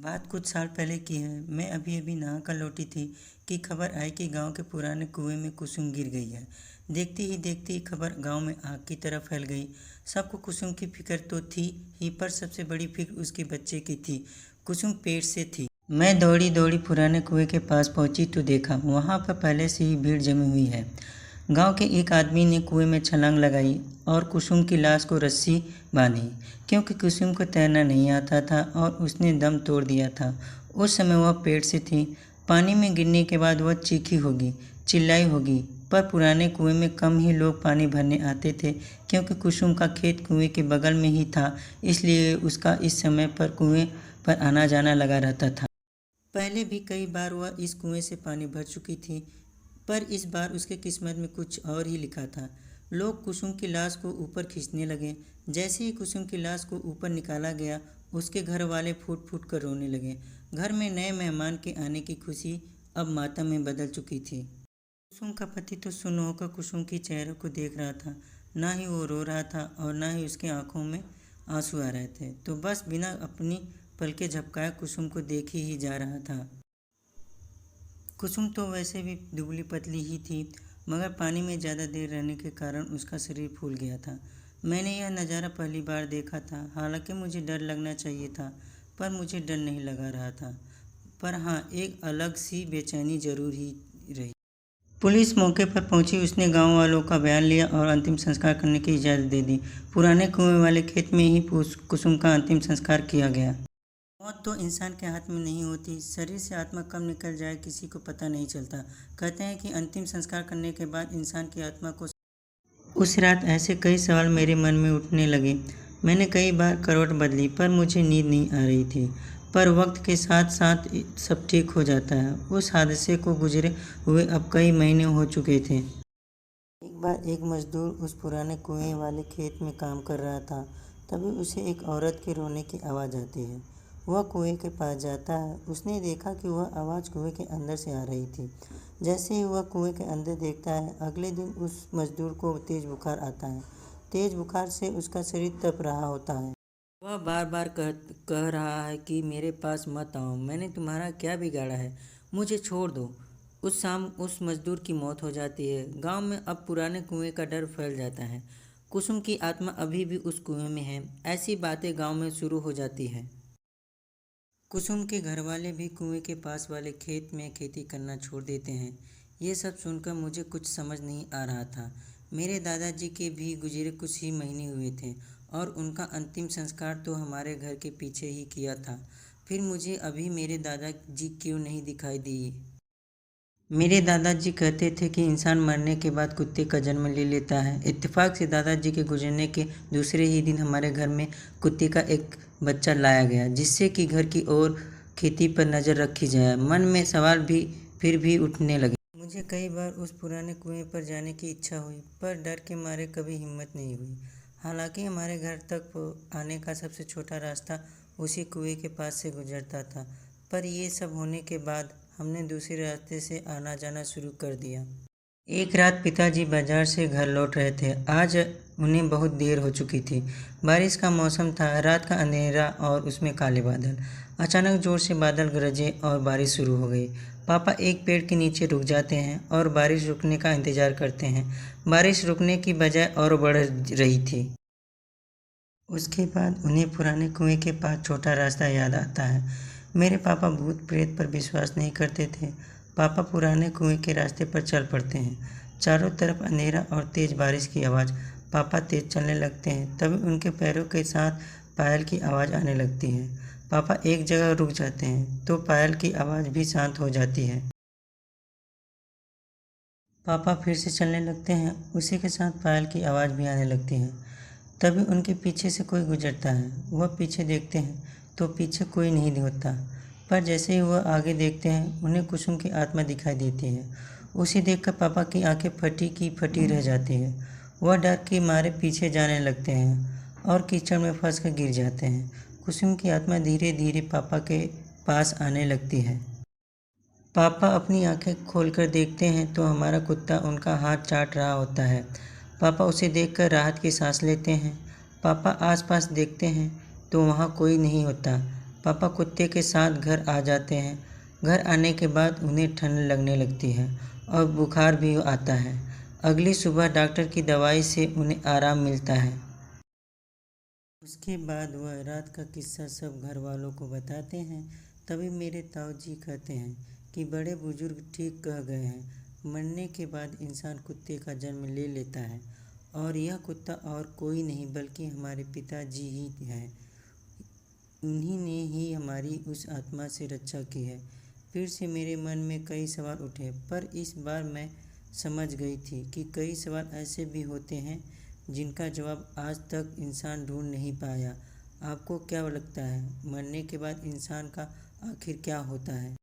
बात कुछ साल पहले की है। मैं अभी अभी नहा कर लौटी थी कि खबर आई कि गांव के पुराने कुएं में कुसुम गिर गई है। देखते ही देखते ही खबर गांव में आग की तरह फैल गई। सबको कुसुम की फिक्र तो थी ही, पर सबसे बड़ी फिक्र उसके बच्चे की थी। कुसुम पेट से थी। मैं दौड़ी दौड़ी पुराने कुएं के पास पहुंची तो देखा वहां पर पहले से ही भीड़ जमी हुई है। गांव के एक आदमी ने कुएं में छलांग लगाई और कुसुम की लाश को रस्सी बांधी, क्योंकि कुसुम को तैरना नहीं आता था और उसने दम तोड़ दिया था। उस समय वह पेट से थी। पानी में गिरने के बाद वह चीखी होगी, चिल्लाई होगी, पर पुराने कुएं में कम ही लोग पानी भरने आते थे, क्योंकि कुसुम का खेत कुएं के बगल में ही था। इसलिए उसका इस समय पर कुएं पर आना जाना लगा रहता था। पहले भी कई बार वह इस कुएं से पानी भर चुकी थी, पर इस बार उसके किस्मत में कुछ और ही लिखा था। लोग कुसुम की लाश को ऊपर खींचने लगे। जैसे ही कुसुम की लाश को ऊपर निकाला गया, उसके घर वाले फूट फूट कर रोने लगे। घर में नए मेहमान के आने की खुशी अब मातम में बदल चुकी थी। कुसुम का पति तो सुन्न होकर कुसुम की चेहरे को देख रहा था। ना ही वो रो रहा था और ना ही उसकी आंखों में आंसू आ रहे थे, तो बस बिना अपनी पलकें झपकाए कुसुम को देख ही जा रहा था। कुसुम तो वैसे भी दुबली पतली ही थी, मगर पानी में ज़्यादा देर रहने के कारण उसका शरीर फूल गया था। मैंने यह नज़ारा पहली बार देखा था। हालांकि मुझे डर लगना चाहिए था, पर मुझे डर नहीं लगा रहा था। पर हाँ, एक अलग सी बेचैनी जरूर ही रही। पुलिस मौके पर पहुंची। उसने गांव वालों का बयान लिया और अंतिम संस्कार करने की इजाज़त दे दी। पुराने कुएं वाले खेत में ही कुसुम का अंतिम संस्कार किया गया। मौत तो इंसान के हाथ में नहीं होती। शरीर से आत्मा कब निकल जाए किसी को पता नहीं चलता। कहते हैं कि अंतिम संस्कार करने के बाद इंसान की आत्मा को। उस रात ऐसे कई सवाल मेरे मन में उठने लगे। मैंने कई बार करवट बदली, पर मुझे नींद नहीं आ रही थी। पर वक्त के साथ साथ सब ठीक हो जाता है। उस हादसे को गुजरे हुए अब कई महीने हो चुके थे। एक बार एक मजदूर उस पुराने कुएं वाले खेत में काम कर रहा था। तभी उसे एक औरत के रोने की आवाज़ आती है। वह कुएं के पास जाता है। उसने देखा कि वह आवाज़ कुएं के अंदर से आ रही थी। जैसे ही वह कुएं के अंदर देखता है, अगले दिन उस मजदूर को तेज बुखार आता है। तेज बुखार से उसका शरीर तप रहा होता है। वह बार बार कह रहा है कि मेरे पास मत आओ, मैंने तुम्हारा क्या बिगाड़ा है, मुझे छोड़ दो। उस शाम उस मजदूर की मौत हो जाती है। गांव में अब पुराने कुएं का डर फैल जाता है। कुसुम की आत्मा अभी भी उस कुएं में है। ऐसी बातें गांव में शुरू हो जाती है। कुसुम के घरवाले भी कुएं के पास वाले खेत में खेती करना छोड़ देते हैं। ये सब सुनकर मुझे कुछ समझ नहीं आ रहा था। मेरे दादाजी के भी गुजरे कुछ ही महीने हुए थे और उनका अंतिम संस्कार तो हमारे घर के पीछे ही किया था। फिर मुझे अभी मेरे दादाजी क्यों नहीं दिखाई दिए। मेरे दादाजी कहते थे कि इंसान मरने के बाद कुत्ते का जन्म ले लेता है। इत्तेफाक से दादाजी के गुजरने के दूसरे ही दिन हमारे घर में कुत्ते का एक बच्चा लाया गया, जिससे कि घर की ओर खेती पर नज़र रखी जाए। मन में सवाल भी फिर भी उठने लगे। मुझे कई बार उस पुराने कुएं पर जाने की इच्छा हुई, पर डर के मारे कभी हिम्मत नहीं हुई। हालांकि हमारे घर तक आने का सबसे छोटा रास्ता उसी कुएं के पास से गुजरता था, पर ये सब होने के बाद हमने दूसरे रास्ते से आना जाना शुरू कर दिया। एक रात पिताजी बाजार से घर लौट रहे थे। आज उन्हें बहुत देर हो चुकी थी। बारिश का मौसम था। रात का अंधेरा और उसमें काले बादल। अचानक जोर से बादल गरजे और बारिश शुरू हो गई। पापा एक पेड़ के नीचे रुक जाते हैं और बारिश रुकने का इंतजार करते हैं। बारिश रुकने की बजाय और बढ़ रही थी। उसके बाद उन्हें पुराने कुएं के पास छोटा रास्ता याद आता है। मेरे पापा भूत प्रेत पर विश्वास नहीं करते थे। पापा पुराने कुएं के रास्ते पर चल पड़ते हैं। चारों तरफ अंधेरा और तेज बारिश की आवाज़। पापा तेज चलने लगते हैं। तभी उनके पैरों के साथ पायल की आवाज़ आने लगती है। पापा एक जगह रुक जाते हैं तो पायल की आवाज़ भी शांत हो जाती है। पापा फिर से चलने लगते हैं। उसी के साथ पायल की आवाज़ भी आने लगती है। तभी उनके पीछे से कोई गुजरता है। वह पीछे देखते हैं तो पीछे कोई नहीं होता, पर जैसे ही वह आगे देखते हैं उन्हें कुसुम की आत्मा दिखाई देती है। उसे देखकर पापा की आंखें फटी की फटी रह जाती है। वह डर के मारे पीछे जाने लगते हैं और कीचड़ में फंस कर गिर जाते हैं। कुसुम की आत्मा धीरे धीरे पापा के पास आने लगती है। पापा अपनी आंखें खोलकर देखते हैं तो हमारा कुत्ता उनका हाथ चाट रहा होता है। पापा उसे देखकर राहत की सांस लेते हैं। पापा आसपास देखते हैं तो वहाँ कोई नहीं होता। पापा कुत्ते के साथ घर आ जाते हैं। घर आने के बाद उन्हें ठंड लगने लगती है और बुखार भी आता है। अगली सुबह डॉक्टर की दवाई से उन्हें आराम मिलता है। उसके बाद वह रात का किस्सा सब घर वालों को बताते हैं। तभी मेरे ताऊ जी कहते हैं कि बड़े बुजुर्ग ठीक कह गए हैं, मरने के बाद इंसान कुत्ते का जन्म ले लेता है और यह कुत्ता और कोई नहीं बल्कि हमारे पिताजी ही हैं। उन्हीं ने ही हमारी उस आत्मा से रक्षा की है। फिर से मेरे मन में कई सवाल उठे, पर इस बार मैं समझ गई थी कि कई सवाल ऐसे भी होते हैं जिनका जवाब आज तक इंसान ढूंढ नहीं पाया। आपको क्या लगता है, मरने के बाद इंसान का आखिर क्या होता है?